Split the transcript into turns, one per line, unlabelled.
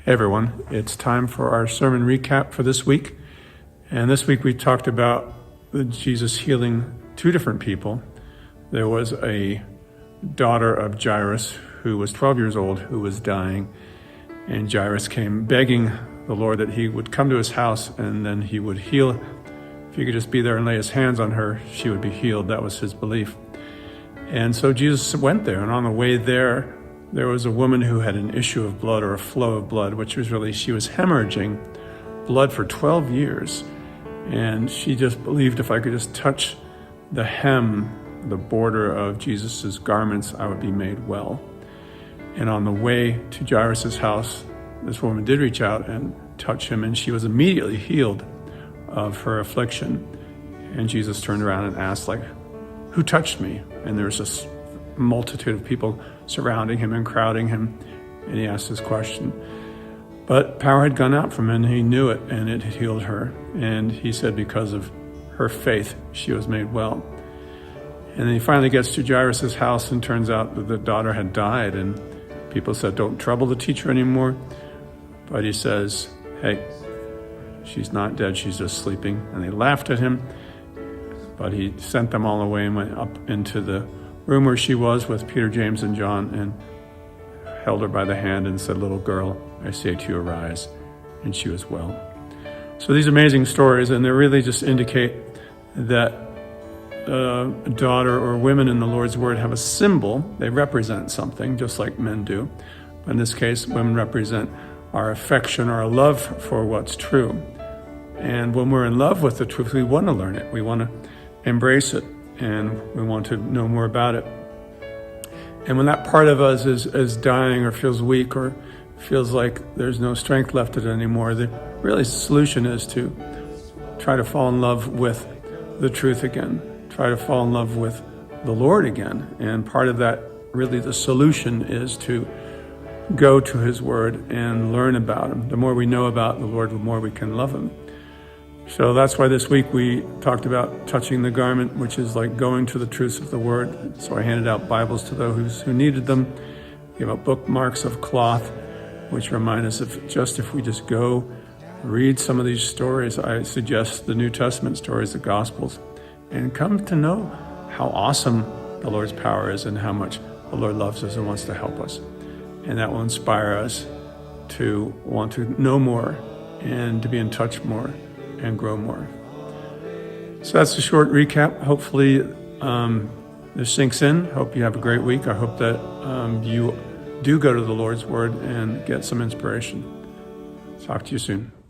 Hey everyone, it's time for our sermon recap for this week. And this week we talked about Jesus healing two different people. There was a daughter of Jairus who was 12 years old who was dying. And Jairus came begging the Lord that he would come to his house and then he would heal. If he could just be there and lay his hands on her, she would be healed. That was his belief. And so Jesus went there, and on the way there was a woman who had an issue of blood, or a flow of blood, which was really, she was hemorrhaging blood for 12 years. And she just believed if I could just touch the hem, the border of Jesus's garments, I would be made well. And on the way to Jairus' house, this woman did reach out and touch him, and she was immediately healed of her affliction. And Jesus turned around and asked, who touched me? And there's this multitude of people surrounding him and crowding him, and he asked this question. But power had gone out from him, and he knew it, and it had healed her. And he said because of her faith, she was made well. And then he finally gets to Jairus' house, and turns out that the daughter had died, and people said, don't trouble the teacher anymore. But he says, hey, she's not dead, she's just sleeping. And they laughed at him, but he sent them all away and went up into the room where she was with Peter, James, and John, and held her by the hand and said, little girl, I say to you, arise. And she was well. So these amazing stories, and they really just indicate that a daughter or women in the Lord's Word have a symbol. They represent something, just like men do. But in this case, women represent our affection, our love for what's true. And when we're in love with the truth, we want to learn it. We want to embrace it, and we want to know more about it. And when that part of us is dying, or feels weak, or feels like there's no strength left in it anymore, the really solution is to try to fall in love with the truth again. Try to fall in love with the Lord again. And part of that, really the solution, is to go to his word and learn about him. The more we know about the Lord, the more we can love him. So that's why this week we talked about touching the garment, which is like going to the truths of the word. So I handed out Bibles to those who needed them. Gave out bookmarks of cloth, which remind us of if we just go read some of these stories. I suggest the New Testament stories, the Gospels, and come to know how awesome the Lord's power is and how much the Lord loves us and wants to help us. And that will inspire us to want to know more and to be in touch more and grow more. So that's a short recap. Hopefully this sinks in. Hope you have a great week. I hope that you do go to the Lord's Word and get some inspiration. Talk to you soon.